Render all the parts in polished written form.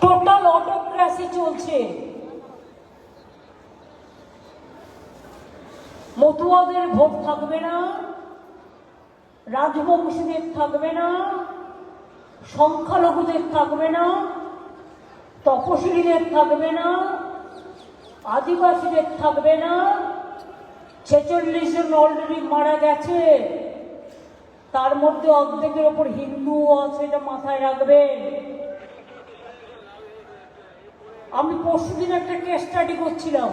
Total autocracy চলছে। মতুয়াদের vote থাকবে না, রাজবংশীদের থাকবে না, সংখ্যালঘুদের থাকবে না, তপশিলীদের থাকবে না, আদিবাসীদের থাকবে না। 46 জন অলরেডি মারা গেছে, তার মধ্যে অর্ধেকের ওপর হিন্দুও আছে, এটা মাথায় রাখবেন। আমি পরশুদিন একটা কেস স্টাডি করছিলাম,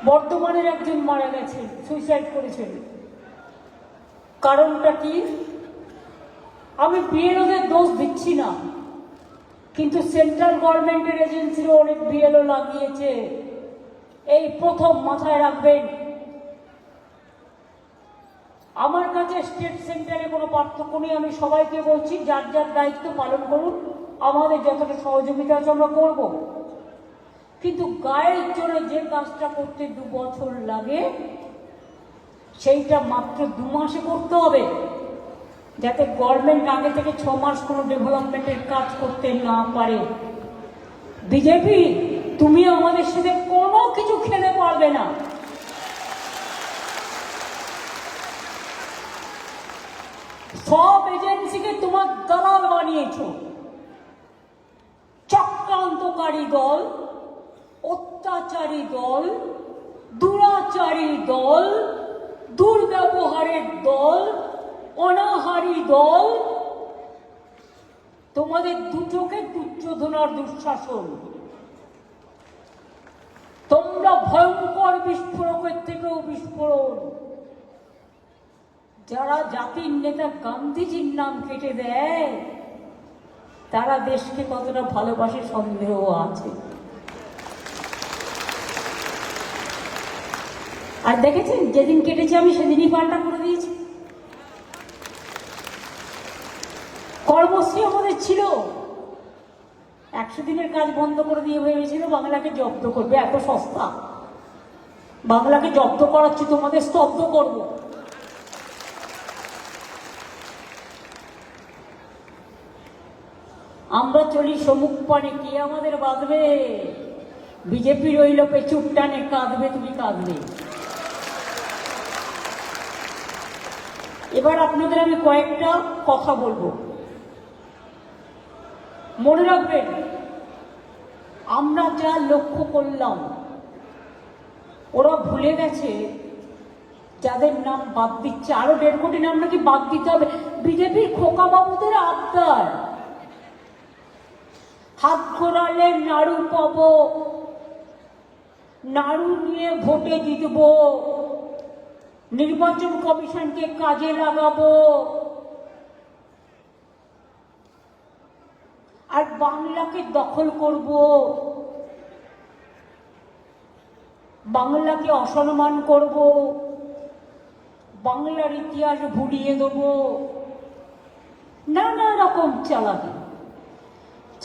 বর্ধমানের একজন মারা গেছে, সুইসাইড করেছেন। কারণটা কি? আমি বিএলওদের দোষ দিচ্ছি না, কিন্তু সেন্ট্রাল গভর্নমেন্টের এজেন্সিরও অনেক বিএলও লাগিয়েছে। এই প্রথম মাথায় রাখবেন। আমার কাছে স্টেট সেন্টারে কোনো পার্থক্য নেই, আমি সবাইকে বলছি যার যার দায়িত্ব পালন করুন, আমাদের যতটা সহযোগিতা আছে আমরা করব। কিন্তু গায়ের জোরে যে কাজটা করতে 2 বছর লাগে, সেইটা মাত্র 2 মাসে করতে হবে, যাতে গভর্নমেন্ট আগে থেকে 6 মাস কোনো ডেভেলপমেন্টের কাজ করতে না পারে। বিজেপি, তুমি আমাদের সাথে কোনো কিছু খেলে পারবে না। সব এজেন্সিকে তোমার দালাল বানিয়েছ। চক্রান্তকারী দল, অত্যাচারী দল, দুরাচারী দল, দুর্ব্যবহারের দল, অনাহারী দল, তোমাদের দুটোকে দুর্যোধনার দুঃশাসন। তোমরা ভয়ঙ্কর বিস্ফোরকের থেকেও বিস্ফোরণ। যারা জাতির নেতা গান্ধীজির নাম কেটে দেয়, তারা দেশকে কতটা ভালোবাসে সন্দেহ আছে। আর দেখেছেন, যেদিন কেটেছে আমি সেদিনই পাল্টা করে দিয়েছি। কর্মশ্রী আমাদের ছিল, 100 দিনের কাজ বন্ধ করে দিয়ে ভেবেছিল বাংলাকে জব্দ করবে। এত সস্তা, বাংলাকে জব্দ করাচ্ছি, তোমাদের স্তব্ধ করব। আমরা চলি সমুখ পানে, কে আমাদের বাঁধবে? বিজেপি রইল পেছুর টানে, কাঁদবে তুমি কাঁদবে। এবার আপনাদের আমি কয়েকটা কথা বলবো, মনে রাখবেন। আমরা যা লক্ষ্য করলাম, ওরা ভুলে গেছে যাদের নাম বাদ দিচ্ছে, আরো 1.5 কোটি নাম নাকি বাদ দিতে হবে। বিজেপির খোকা বাবুদের আবদার, হাত ঘোরালে নাড়ু পাবো, নাড়ু নিয়ে ভোটে জিতবো, নির্বাচন কমিশনকে কাজে লাগাবো, আর বাংলাকে দখল করব, বাংলাকে অসম্মান করব, বাংলার ইতিহাস ভুলিয়ে দেব। নানা রকম চালাকি।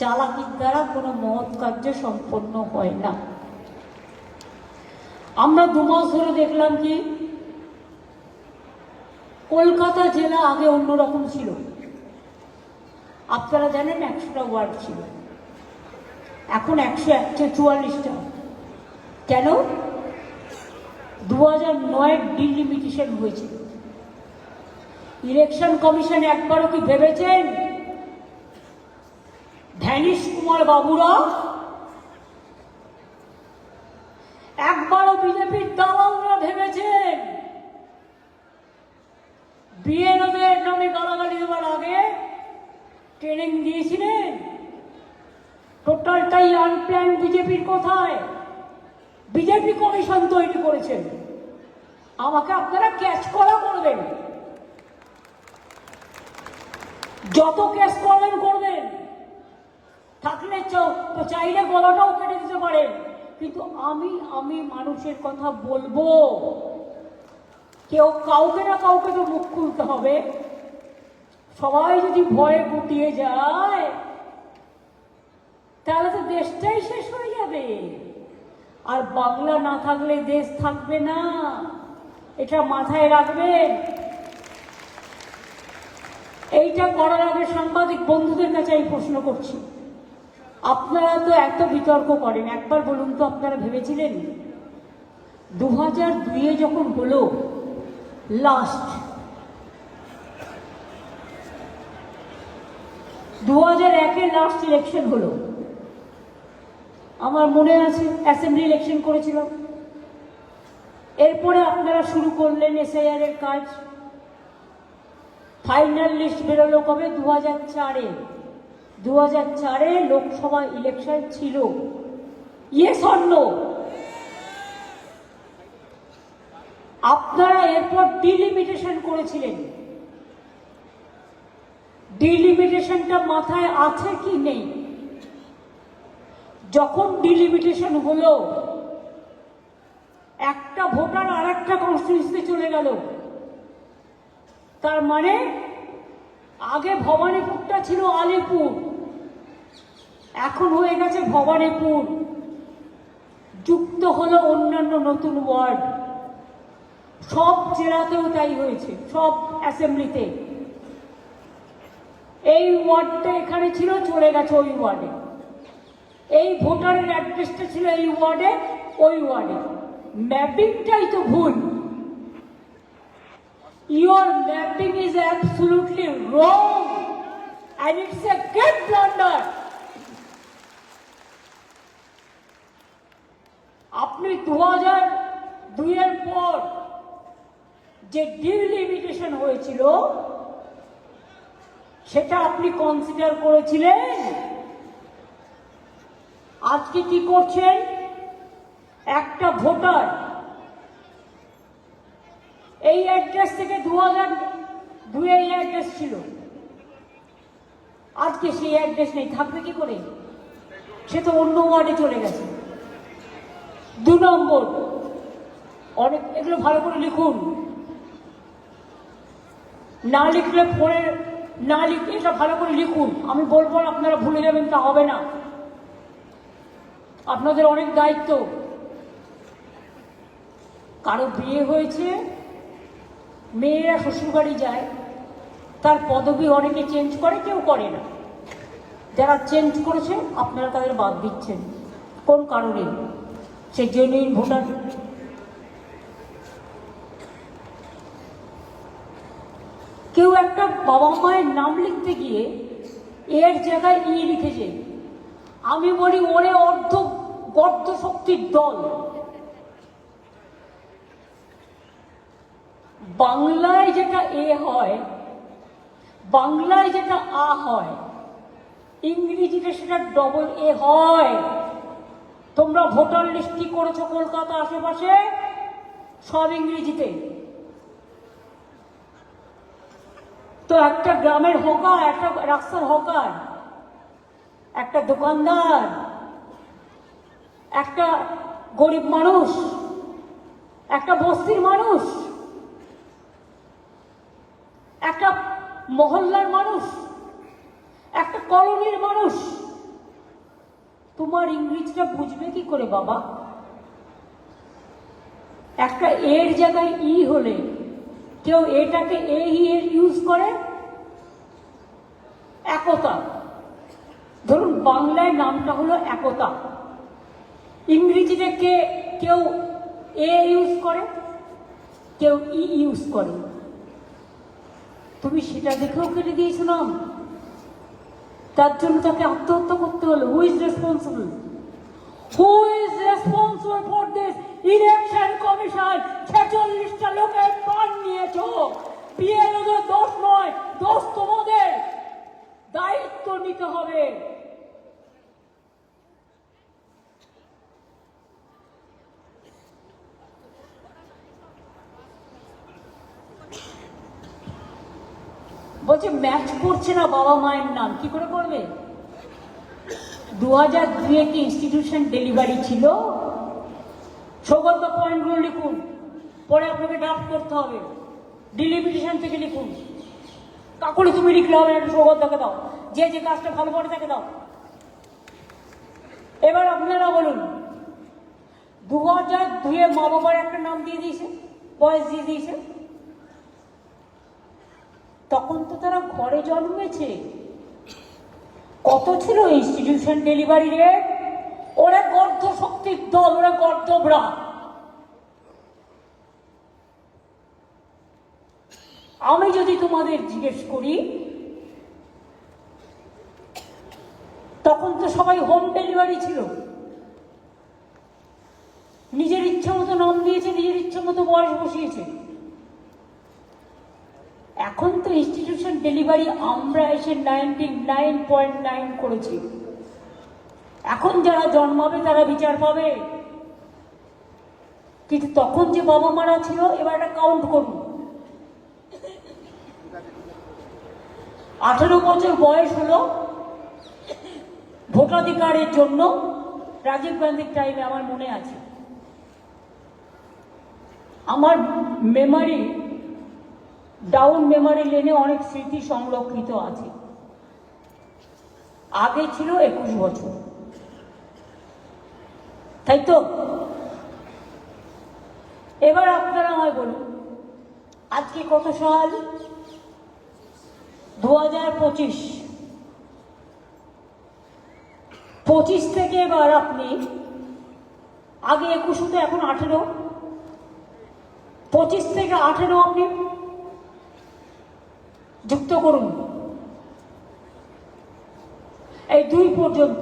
চালাকির দ্বারা কোনো মহৎ কার্য সম্পন্ন হয় না। আমরা 2 মাস ধরে দেখলাম কি, কলকাতা জেলা আগে অন্যরকম ছিল। আপনারা জানেন 100টা ওয়ার্ড ছিল, এখন 144টা। কেন? 2009 ডিলিমিটেশন হয়েছে। ইলেকশন কমিশন একবারও কি ভেবেছেন ধ্যানীশ কুমার বাবুরা, একবারও বিজেপির দালালরা ভেবেছেন বিএলওদের নামে গালাগালি দেওয়ার আগে ট্রেনিং দিয়েছিলেন? টোটালটাই আনপ্ল্যান। বিজেপির কোথায়? বিজেপি কমিশন তৈরি করেছেন। আমাকে আপনারা ক্যাচ করা করবেন, যত ক্যাচ করবেন করবেন, থাকলে চাইলে গলাটাও কেটে দিতে পারেন, কিন্তু আমি মানুষের কথা বলবো। কেউ কাউকে না কাউকে তো মুখ খুলতে হবে। সবাই যদি ভয়ে গুটিয়ে যায়, তাহলে তো দেশটাই শেষ হয়ে যাবে। আর বাংলা না থাকলে দেশ থাকবে না, এটা মাথায় রাখবেন। এইটা করার আগে সাংবাদিক বন্ধুদের কাছে আমি প্রশ্ন করছি, আপনারা তো এত বিতর্ক করেন, একবার বলুন তো আপনারা ভেবেছিলেন 2002 যখন হলো লাস্ট, 2001 লাস্ট ইলেকশন হলো, আমার মনে আছে অ্যাসেম্বলি ইলেকশন করেছিলাম, এরপরে আপনারা শুরু করলেন এসআইআর এর কাজ, ফাইনাল লিস্ট বেরোলো কবে? 2004-এ। 2004-এ লোকসভা ইলেকশন ছিল, ইয়েস অর নো? আপনারা এরপর ডিলিমিটেশন করেছিলেন, ডিলিমিটেশনটা মাথায় আছে কি নেই? যখন ডিলিমিটেশন হলো, একটা ভোটার আর একটা কনস্টিটিউয়েন্সিতে চলে গেল, তার মানে আগে ভবানীপুরটা ছিল আলিপুর, এখন হয়ে গেছে ভবানীপুর, যুক্ত হলো অন্যান্য নতুন ওয়ার্ড, সব জেলাতেও তাই হয়েছে, সব অ্যাসেম্বলিতে। এই ওয়ার্ডটা এখানে ছিল, চলে গেছে ওই ওয়ার্ডে, এই ভোটারের অ্যাড্রেসটা ছিল এই ওয়ার্ডে, ওই ওয়ার্ডে। ম্যাপিংটাই তো ভুল। Your mapping is absolutely wrong and it's a great blunder. আপনি 2002-এর পর যে ডিলিমিটেশন হয়েছিল সেটা আপনি কনসিডার করেছিলেন। আজকে কি করছেন? একটা ভোটার এই অ্যাড্রেস থেকে 2002 এই অ্যাড্রেস ছিল, আজকে সেই অ্যাড্রেস নেই, থাকবে কি করে? সে তো অন্য ওয়ার্ডে চলে গেছে। 2 নম্বর, অনেক এগুলো ভালো করে লিখুন, না লিখলে পরে না লিখলে এটা ভালো করে লিখুন, আমি বলবো আপনারা ভুলে যাবেন তা হবে না, আপনাদের অনেক দায়িত্ব। কারো বিয়ে হয়েছে, মেয়েরা শ্বশুরবাড়ি যায়, তার পদবি অনেকে চেঞ্জ করে, কেউ করে না। যারা চেঞ্জ করেছে আপনারা তাদের বাদ দিচ্ছেন, কোন কারণে? সে জেনুইন ভোটার। কেউ একটা বাবা মায়ের নাম লিখতে গিয়ে এর জায়গায় ই লিখেছে, আমি বলি ওরে অর্ধ গর্ধ শক্তির দল। বাংলায় যেটা এ হয়, বাংলায় যেটা আ হয়, ইংরেজিতে সেটা ডবল এ হয়। তোমরা ভোটার লিস্ট কি করেছো কলকাতা আশেপাশে? সব ইংরেজিতে। তো একটা গ্রামের হকার, একটা রাস্তার হকার, একটা দোকানদার, একটা গরিব মানুষ, একটা বস্তির মানুষ, একটা মহল্লার মানুষ, একটা কলোনির মানুষ, তোমার ইংরেজিটা বুঝবে কি করে বাবা? একটা এর জায়গায় ই হলে কেউ এটাকে এ এর ইউজ করে। একতা, ধরুন বাংলায় নামটা হলো একতা, ইংরেজিতে কেউ এ ইউজ করে, কেউ ই ইউজ করে। তুমি সেটা দেখেও কেটে দিয়েছো নাম, তার জন্য তাকে আত্মহত্যা করতে হলো। Who is responsible? Who is responsible for this? Election commission. 46টা লোকের প্রাণ নিয়েছ, বিএলওদের দোষ নয়, দোষ তোমাদের, দায়িত্ব নিতে হবে। বলছে ম্যাচ করছে না বাবা মায়ের নাম, কি করে করবে? 2002-এ কি ইনস্টিটিউশন ডেলিভারি ছিল? সৌগত পয়েন্টগুলো লিখুন, পরে আপনাকে ড্রাফট করতে হবে, ডিলিমিটেশন থেকে লিখুন। কাকুলি তুমি লিখলে হবে, একটা সৌগতকে দাও, যে যে কাজটা ভালো করে তাকে দাও। এবার আপনারা বলুন, 2002-এ মা বাবার একটা নাম দিয়ে দিয়েছে, বয়স দিয়ে দিয়েছে, তখন তো তারা ঘরে জন্মেছে। কত ছিল ইনস্টিটিউশন ডেলিভারি রেট? ওরা গর্ধ শক্তির দল, ওরা গর্ধবরা। আমি যদি তোমাদের জিজ্ঞেস করি, তখন তো সবাই হোম ডেলিভারি ছিল, নিজের ইচ্ছা মতো নাম দিয়েছে, নিজের ইচ্ছা মতো বয়স বসিয়েছে। এখন তো ইনস্টিটিউশন ডেলিভারি আমরা এসে 99.9 করেছি। এখন যারা জন্মাবে তারা বিচার পাবে। কিন্তু তখন যে বাবা মারা ছিল, এবার একটা কাউন্ট করুন। 18 বছর বয়স হলো ভোটাধিকারের জন্য। রাজীব গান্ধীর টাইমে আমার মনে আছে, আমার মেমারি, ডাউন মেমারি লেনে অনেক স্মৃতি সংরক্ষিত আছে। আগে ছিল 21 বছর, তাই তো? এবার আপনারা আমায় বলুন, আজকে কত সাল? 2025। 25 থেকে এবার আপনি, আগে 21 হতো, এখন 18। 25 থেকে 18 আপনি যুক্ত করুন, এই 2 পর্যন্ত।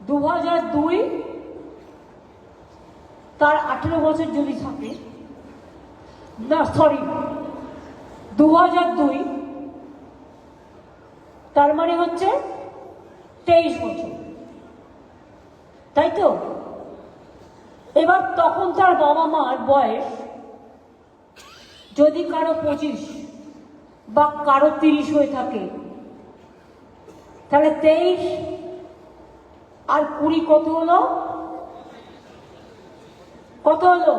2002, তার 18 বছর যদি থাকে, না সরি, 2002, তার মানে হচ্ছে 23 বছর, তাই তো? এবার তখন তার বাবা মার বয়স যদি কারো 25 বা কারো 30 হয়ে থাকে, তাহলে 23 আর 20 কত হলো? কত হলো?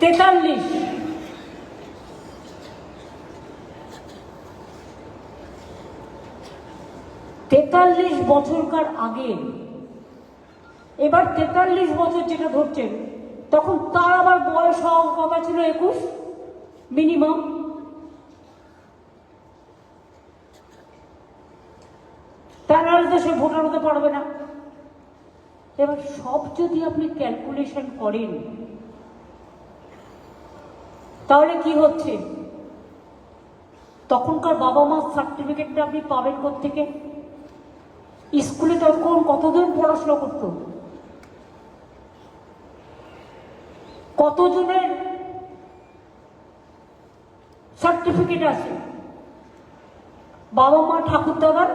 43। 43 বছরকার আগে, এবার 43 বছর যেটা ধরছেন, তখন তার আবার বয়স হওয়ার কথা ছিল 21 মিনিমাম। তার নাহলে তো সে ভোটার হতে পারবে না। এবার সব যদি আপনি ক্যালকুলেশন করেন, তাহলে কি হচ্ছে? তখনকার বাবা মার সার্টিফিকেটটা আপনি পাবেন কোত্থেকে? স্কুলে তখন কতজন পড়াশোনা করত? কতজনের সার্টিফিকেট আছে? বাবা মা, ঠাকুর দাদার।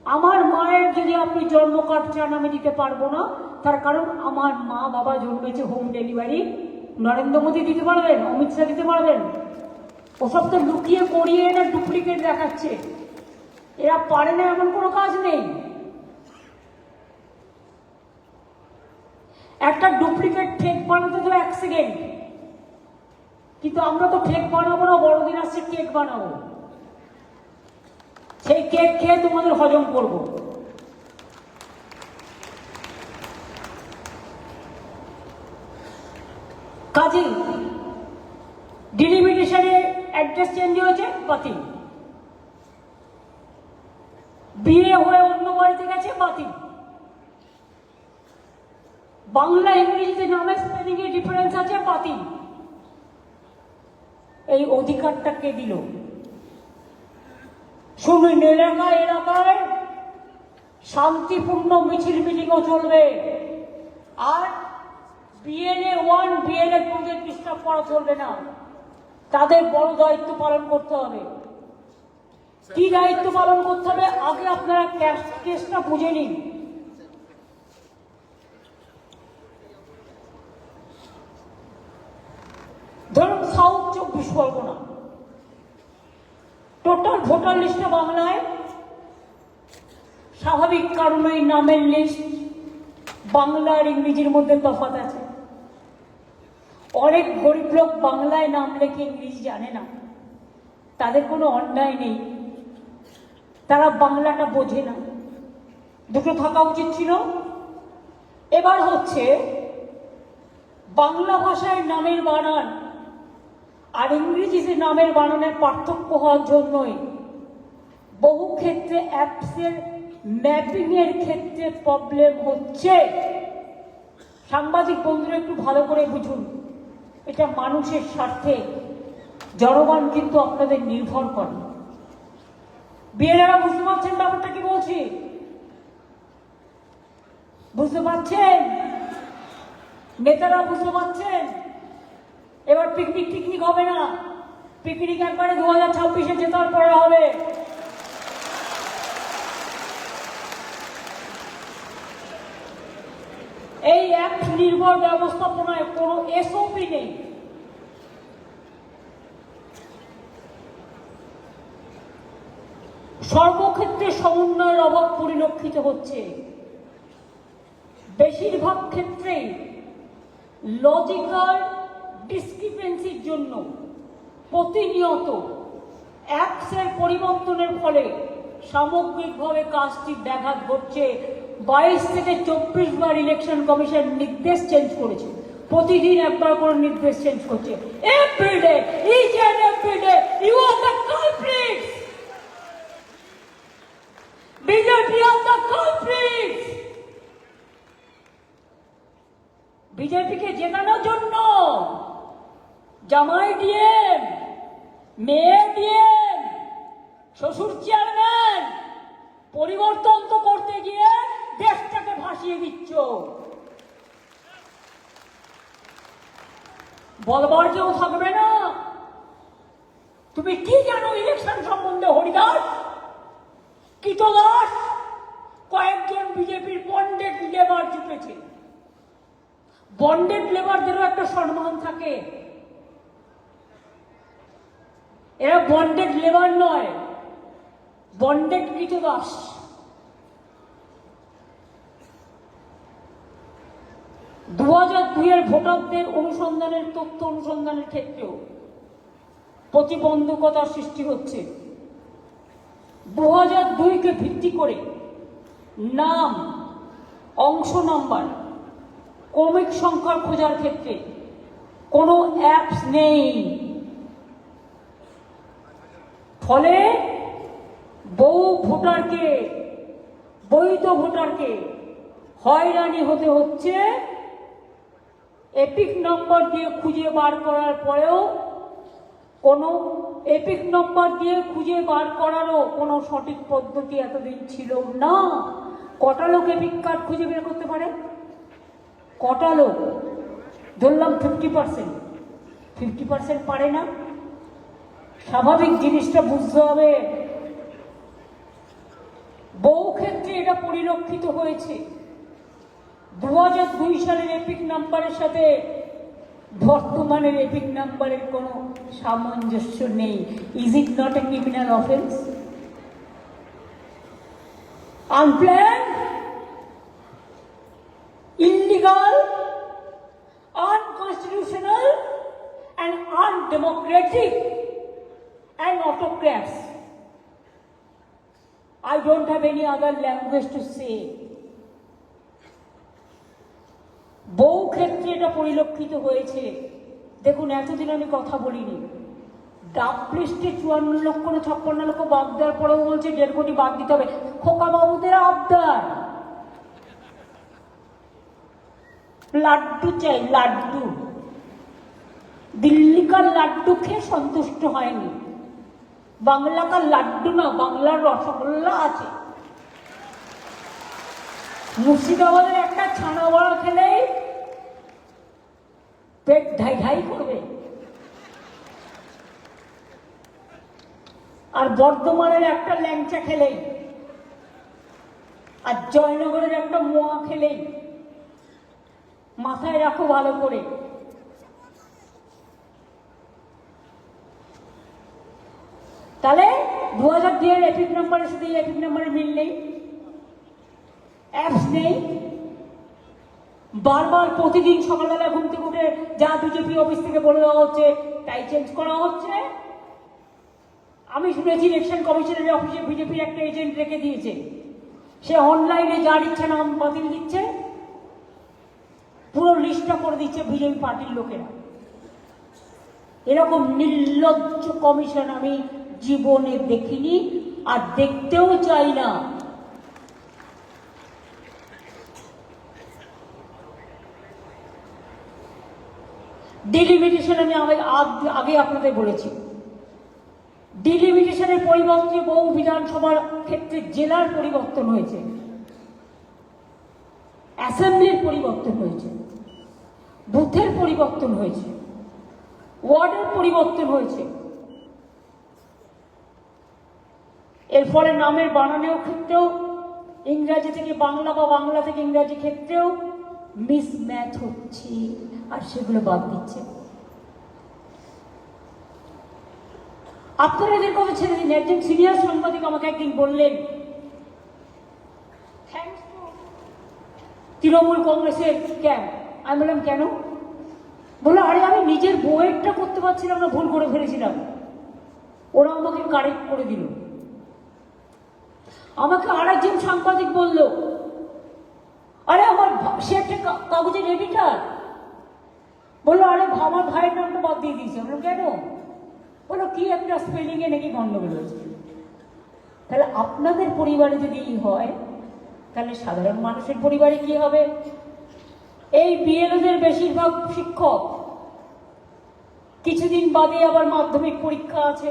আমার মায়ের যদি আপনি জন্ম কার্ড চান, আমি দিতে পারবো না, তার কারণ আমার মা বাবা জন্মেছে হোম ডেলিভারি। নরেন্দ্র মোদী দিতে পারবেন, অমিত শাহ দিতে পারবেন? ওসব তো লুকিয়ে করিয়ে না ডুপ্লিকেট দেখাচ্ছে। এরা পারে না এমন কোনো কাজ নেই। একটা ডুপ্লিকেট ঠেক বানাতে তো 1 সেকেন্ড, কিন্তু আমরা তো ঠেক বানাবো না, বড়দিন আসছে কেক বানাবো, সেই কেক খেয়ে তোমাদের হজম করবো। কাজে ডিলিমিটেশনে অ্যাড্রেস চেঞ্জ হয়েছে, বাতিল। বিয়ে হয়ে অন্য বাড়িতে গেছে, বাতিল। বাংলা ইংরেজিতে নামে স্পেলিং এ ডিফারেন্স আছে, বাতিল। এই অধিকারটা কে দিল? শুনুন, এলাকায় শান্তিপূর্ণ মিছিল মিটিংও চলবে, আর বিএলএ 1, বিএলএ 2 দের ডিস্টার্ব করা চলবে না। তাদের বড় দায়িত্ব পালন করতে হবে। কি দায়িত্ব পালন করতে হবে? আগে আপনারা কেসটা বুঝে নিন। ধরুন সাউথ 24 পরগনা, টোটাল ভোটার লিস্টে বাংলায়, স্বাভাবিক কারণে নামের লিস্ট বাংলা আর ইংরেজির মধ্যে তফাৎ আছে। অনেক গরিব লোক বাংলায় নাম লেখে ইংরেজি জানে না, তাদের কোনো অন্যায় নেই। তারা বাংলাটা বোঝে না, দুটো থাকা উচিত ছিল। এবার হচ্ছে বাংলা ভাষায় নামের বানান আর ইংরেজিতে নামের বানানের পার্থক্য হওয়ার জন্যই বহু ক্ষেত্রে অ্যাপসের ম্যাপিং এর ক্ষেত্রে প্রবলেম হচ্ছে। সাংবাদিক বন্ধুরা একটু ভালো করে বুঝুন, এটা মানুষের স্বার্থে। জনগণ কিন্তু আপনাদের নির্ভর করে। বিয়েরা বুঝতে পারছেন ব্যাপারটা কি বলছি? বুঝতে পারছেন? নেতারা বুঝতে পারছেন? এবার পিকনিক হবে না, পিকনিক একবারে 2026-এ জেতার পরে হবে। এই অ্যাপ নির্ভর ব্যবস্থাপনায় কোনো এসওপি নেই। সর্বক্ষেত্রে সমন্বয়ের অভাব পরিলক্ষিত হচ্ছে। বেশিরভাগ ক্ষেত্রেই লজিক্যাল ডিসক্রিপেন্সির জন্য প্রতিনিয়ত অ্যাপসের পরিবর্তনের ফলে সামগ্রিকভাবে কাজটি ব্যাঘাত ঘটছে। 22 থেকে 24 বার ইলেকশন কমিশন নির্দেশ চেঞ্জ করেছে, প্রতিদিন একবার করে নির্দেশ চেঞ্জ করছে। Everyday, each and everyday you are the culprits. BJP are the culprits. বিজেপিকে জেতানোর জন্য জামাই ডিএম, মেয়ে ডিএম, শ্বশুর চেয়ারম্যান পরিবর্তন তো করতে গিয়ে দেশটাকে ভাসিয়ে দিচ্ছ। বলবার কেউ থাকবে না। তুমি কি জানো ইলেকশন সম্বন্ধে? হরিদাস, কীতদাস, কয়েকজন বিজেপির বন্ডেড লেবার জুটেছে। বন্ডেড লেবারদেরও একটা সম্মান থাকে। এরা বন্ডেড লেবার নয়, বন্ডেড কীতদাস। দু 2002-এর ভোটারদের অনুসন্ধানের তথ্য অনুসন্ধানের ক্ষেত্রেও প্রতিবন্ধকতার সৃষ্টি হচ্ছে। 2002-কে ভিত্তি করে নাম, অংশ নাম্বার, ক্রমিক সংখ্যার খোঁজার ক্ষেত্রে কোনো অ্যাপস নেই। ফলে বহু ভোটারকে, বৈধ ভোটারকে হয়রানি হতে হচ্ছে। এপিক নম্বর দিয়ে খুঁজে বার করার পরেও কোনো এপিক নম্বর দিয়ে খুঁজে বার করারও কোনো সঠিক পদ্ধতি এতদিন ছিল না। কটা লোক এপিক কার্ড খুঁজে বের করতে পারে? কটা লোক? ধরলাম 50%। 50% পারে না। স্বাভাবিক জিনিসটা বুঝতে হবে। বহু ক্ষেত্রে এটা পরিলক্ষিত হয়েছে। 2002 সালের এপিক নাম্বারের সাথে বর্তমানের এপিক নাম্বারের কোনো সামঞ্জস্য নেই। Is it not a criminal offence? Unplanned, illegal, unconstitutional and undemocratic and autocrats. I don't have any other language to say. বহু ক্ষেত্রে এটা পরিলক্ষিত হয়েছে। দেখুন, এতদিন আমি কথা বলিনি। ডাক লিস্টে 54 লক্ষ না 56 লক্ষ বাদ দেওয়ার পরেও বলছে 1.5 কোটি বাদ দিতে হবে। খোকা বাবুদের আবদার, লাড্ডু চাই, লাড্ডু। দিল্লিকার লাড্ডু খেয়ে সন্তুষ্ট হয়নি। বাংলাকার লাড্ডু না, বাংলার রসগোল্লা আছে। মুর্শিদাবাদের একটা ছানা বড়া খেলেই পেট ঢাই ঢাই করবে। আর বর্ধমানের একটা ল্যাংচা খেলেই, আর জয়নগরের একটা মোয়া খেলেই, মাথায় রাখো ভালো করে। তাহলে 2002-এর এপিক নাম্বারের সাথে এই এপিক নাম্বারের মিল নেই, অ্যাপস নেই। বারবার প্রতিদিন সকালবেলা ঘুম থেকে উঠে যা বিজেপি অফিস থেকে বলে দেওয়া হচ্ছে তাই চেঞ্জ করা হচ্ছে। আমি শুনেছি ইলেকশন কমিশনের অফিসে বিজেপির একটা এজেন্ট রেখে দিয়েছে, সে অনলাইনে যার ইচ্ছে নাম বাতিল দিচ্ছে, পুরো লিস্টটা করে দিচ্ছে বিজেপি পার্টির লোকেরা। এরকম নির্লজ্জ কমিশন আমি জীবনে দেখিনি আর দেখতেও চাই না। ডিলিমিটেশন আমি আগে আপনাদের বলেছি, ডিলিমিটেশনের পরিবর্তে বহু বিধানসভার ক্ষেত্রে জেলার পরিবর্তন হয়েছে, অ্যাসেম্বলির পরিবর্তন হয়েছে, বুথের পরিবর্তন হয়েছে, ওয়ার্ডের পরিবর্তন হয়েছে। এর ফলে নামের বানানোর ক্ষেত্রেও ইংরাজি থেকে বাংলা বা বাংলা থেকে ইংরাজি ক্ষেত্রেও মিসম্যাচ হচ্ছে, আর সেগুলো বাদ দিচ্ছে। আপনারা এদের কথা ছেড়ে দিন। একজন সিনিয়র সাংবাদিক আমাকে একদিন বললেন, তৃণমূল কংগ্রেসের ক্যাম্প। আমি বললাম কেন? বললো আরে আমি নিজের বইয়েরটা করতে পারছিলাম না, ভুল করে ফেলেছিলাম, ওরা আমাকে কারেক্ট করে দিল। আমাকে আর একজন সাংবাদিক বলল, আরে আমার সে একটা কাগজের এডিটার, বললো আরে আমার ভাইয়ের নামটা বাদ দিয়ে দিয়েছে। আমরা কেন? বলো কি একটা স্পেলিং এ নাকি গন্ডগোল হয়েছে। তাহলে আপনাদের পরিবারে যদি হয়, তাহলে সাধারণ মানুষের পরিবারে কি হবে? এই বিএলওদের বেশিরভাগ শিক্ষক, কিছুদিন বাদে আবার মাধ্যমিক পরীক্ষা আছে,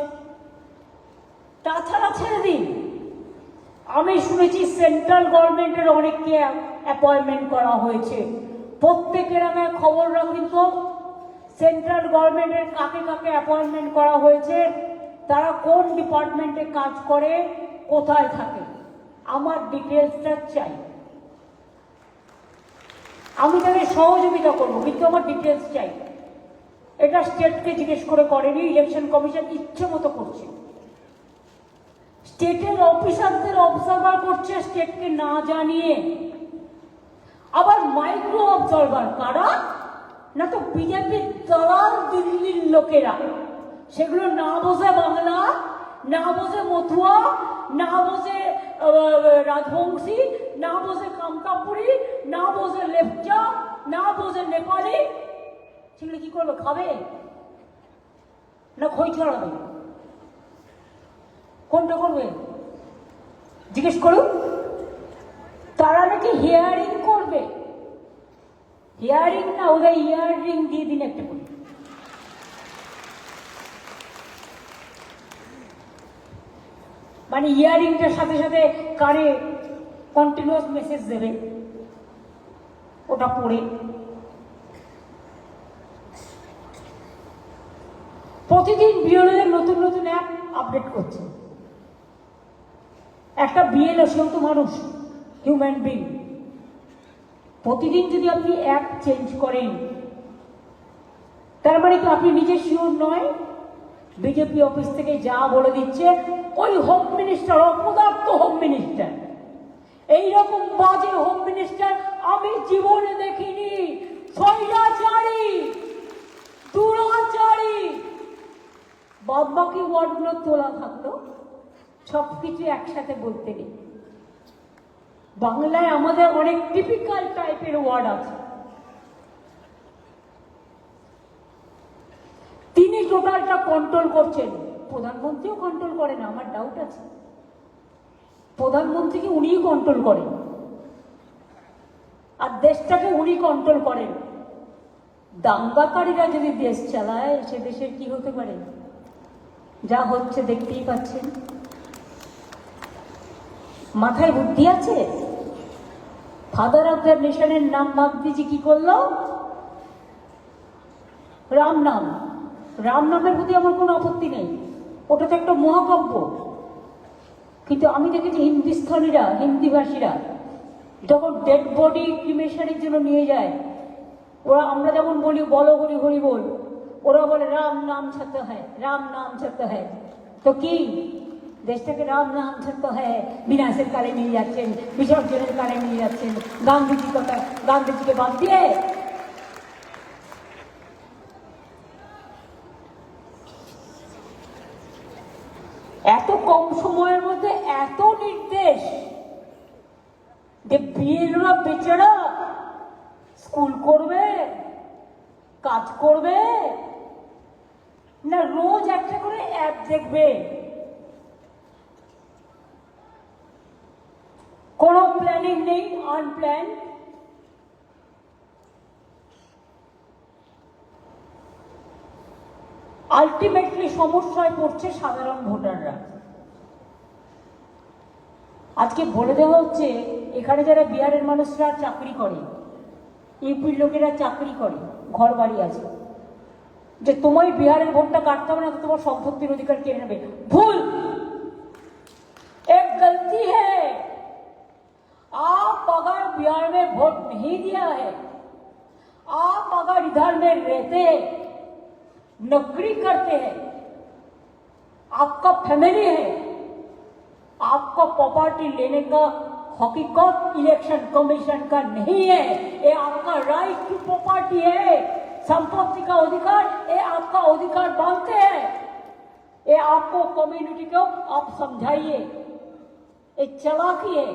তাছাড়া ছেড়ে দিন। আমি শুনেছি সেন্ট্রাল গভর্নমেন্টের অনেককে অ্যাপয়েন্টমেন্ট করা হয়েছে। প্রত্যেকের আগে খবর রাখুন তো, সেন্ট্রাল গভর্নমেন্টের কাকে কাকে অ্যাপয়েন্টমেন্ট করা হয়েছে, তারা কোন ডিপার্টমেন্টে কাজ করে, কোথায় থাকে, আমার ডিটেলসটা চাই। আমি তাদের সহযোগিতা করবো, কিন্তু আমার ডিটেলস চাই। এটা স্টেটকে জিজ্ঞেস করে করেনি, ইলেকশন কমিশন ইচ্ছে মতো করছে। স্টেটের অফিসারদের অবজারভার করছে স্টেটকে না জানিয়ে। আবার মাইক্রো অবজারভার কারা? না তো বিজেপির দালাল দিল্লির লোকেরা, সেগুলো না বোঝে বাংলা, না বোঝে মথুয়া, না বোঝে রাজবংশী, না বোঝে কামতাপুরি, না বোঝে লেপচা, না বোঝে নেপালি। সেগুলো কি করবে? খাবে না খই চড়াবে? কোনটা করবে জিজ্ঞেস করুন। তারা নাকি হিয়ারিং করবে। হিয়ারিং না, ওদের ইয়ারিং দিয়ে দিন একটা করে। মানে ইয়ারিংটার সাথে সাথে কারে কন্টিনিউয়াস মেসেজ দেবে, ওটা পড়ে। প্রতিদিন বিএলওদের নতুন নতুন অ্যাপ আপডেট করছে। একটা বিএলও সেও তো মানুষ, হিউম্যান বিং। প্রতিদিন যদি আপনি অ্যাপ চেঞ্জ করেন, তার মানে কি আপনি নিজে শিওর নয়? বিজেপি অফিস থেকে যা বলে দিচ্ছে, ওই হোম মিনিস্টার, অপদার্থ হোম মিনিস্টার, এইরকম বাজে হোম মিনিস্টার আমি জীবনে দেখিনি। স্বৈরাচারী, দুরাচারী। বাদবাকি ওয়ার্ডগুলো তোলা থাকলো, সবকিছু একসাথে বলতে নেই। বাংলায় আমাদের অনেক টিপিক্যাল টাইপের ওয়ার্ড আছে। তিনি টোটালটা কন্ট্রোল করছেন, প্রধানমন্ত্রীও কন্ট্রোল করে না, আমার ডাউট আছে। প্রধানমন্ত্রীকে উনিই কন্ট্রোল করেন, আর দেশটাকে উনি কন্ট্রোল করেন। দাঙ্গাকারীরা যদি দেশ চালায়, সে দেশের কি হতে পারে? যা হচ্ছে দেখতেই পাচ্ছেন। মাথায় বুদ্ধি আছে? ফাদার অফ দ্য নেশনের নাম বাগদিজি কি করলো? রাম নাম। রাম নামের প্রতি আমার কোনো আপত্তি নেই, ওটা তো একটা মহাকাব্য। কিন্তু আমি দেখেছি হিন্দুস্থানীরা, হিন্দিভাষীরা যখন ডেড বডি ক্রিমেশনের জন্য নিয়ে যায়, ওরা, আমরা যেমন বলি বলো হরি হরি বল, ওরা বলে রাম নাম ছত্ত হয়, রাম নাম ছত্ত হয়। তো কি দেশটাকে রাম নাম ছত্ত হয় বিনাশের কালে নিয়ে যাচ্ছেন, বিসর্জনের কালে নিয়ে যাচ্ছেন, গান্ধীজি কথা, গান্ধীজিকে বাদ দিয়ে। সময়ের মধ্যে এত নির্দেশ যে বিএলওরা বেচারা স্কুল করবে, কাজ করবে না রোজ একটা করে অ্যাপ দেখবে? কোনো প্ল্যানিং নেই, আনপ্ল্যান। আলটিমেটলি সমস্যায় পড়ছে সাধারণ ভোটাররা। আজকে বলে দেওয়া হচ্ছে এখানে যারা বিহারের মানুষরা চাকরি করে, ইউপির লোকেরা চাকরি করে, ঘর বাড়ি আছে, যে তোমায় বিহারের ভোটটা কাটতে হবে না তো তোমার সম্পত্তির অধিকার কেড়ে নেবে। ভুল, एक गलती है। आप अगर बिहार में वोट नहीं दिया है, आप अगर इधर में रहते नौकरी करते हैं, आपका फैमिली है, आपको प्रॉपर्टी लेने का हकीकत इलेक्शन कमीशन का नहीं है। ये आपका राइट टू प्रॉपर्टी है, संपत्ति का अधिकार, ये आपका अधिकार मानते हैं। ये आपको कम्युनिटी को आप समझाइए, ये चालाकी है।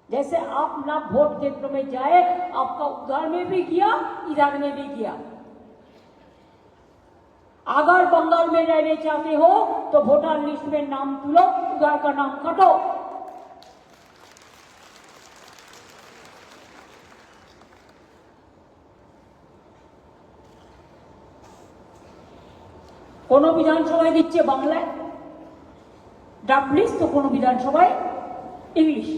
जैसे आप ना वोट केंद्र में जाए, आपका उधर में भी किया, इधर में भी किया। अगर बंगाल में रहने चाहते हो तो वोटर लिस्ट में नाम तुलो, उधर का नाम काटो। কোনো বিধানসভায় দিচ্ছে বাংলায় ড্রাফট লিস্ট, তো কোনো বিধানসভায় ইংলিশ।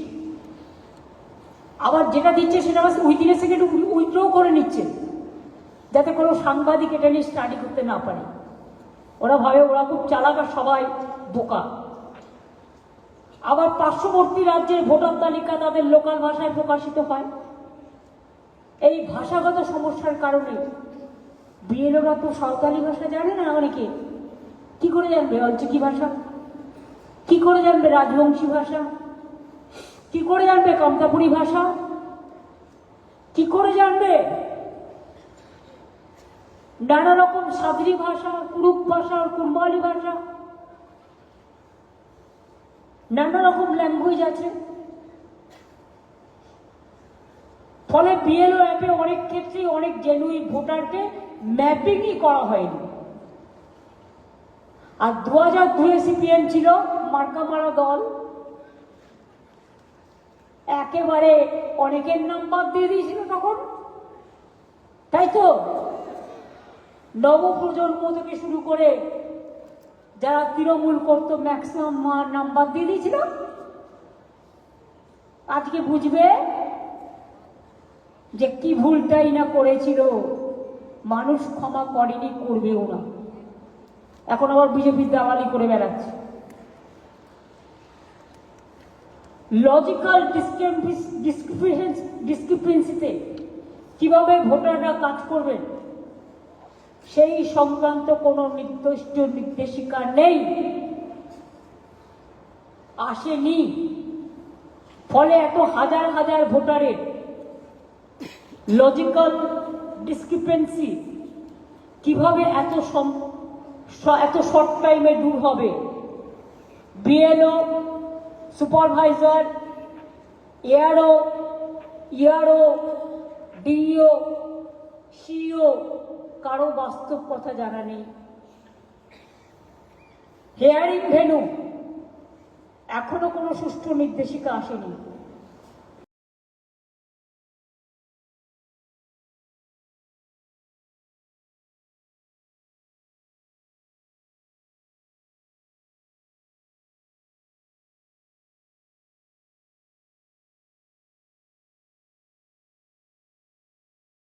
আবার যেটা দিচ্ছে সেটা উইদিন এ সেকেন্ড উইথড্র করে নিচ্ছে, যাতে কোনো সাংবাদিক এটা নিয়ে স্টাডি করতে না পারে। ওরা ভাবে ওরা খুব চালাক আর সবাই বোকা। আবার পার্শ্ববর্তী রাজ্যের ভোটার তালিকা তাদের লোকাল ভাষায় প্রকাশিত হয়। এই ভাষাগত সমস্যার কারণে বিএলওরা তো সাঁওতালি ভাষা জানে না। অনেকে কি করে জানবে অলচিকি ভাষা, কি করে জানবে রাজবংশী ভাষা, কি করে জানবে কমতাপুরি ভাষা, কি করে জানবে নানা রকম সাদরি ভাষা, কুরুক ভাষা, কুম্বালি ভাষা, নানা রকম ল্যাঙ্গুয়েজ আছে। ফলে বিএলও অ্যাপে অনেক ক্ষেত্রে অনেক জেনুইন ভোটারকে ম্যাপিংই করা হয়নি। আর 2002 সিপিএম ছিল মার্কা মারা দল, একেবারে অনেকের নাম বাদ দিয়ে দিয়েছিল তখন, তাই তো? নবপ্রজন্ম থেকে শুরু করে যারা তৃণমূল করতো ম্যাক্সিমাম নাম বাদ দিয়ে দিয়েছিল। আজকে বুঝবে যে কি ভুলটাই না করেছিল, মানুষ ক্ষমা করেনি, করবেও না। এখন আবার বিজেপির দালালি করে বেড়াচ্ছে। লজিক্যাল ডিসক্রিপেন্সিতে কিভাবে ভোটাররা কাজ করবেন সেই সংক্রান্ত কোনো নির্দিষ্ট নির্দেশিকা নেই, আসেনি। ফলে এত হাজার হাজার ভোটারের লজিক্যাল ডিসক্রিপেন্সি কিভাবে এত শর্ট টাইমে দূর হবে? BLO, supervisor, ERO, DEO, CEO কারো বাস্তব কথা জানা নেই। হিয়ারিং ভেন্যু এখনো কোনো সুষ্ঠু নির্দেশিকা আসেনি।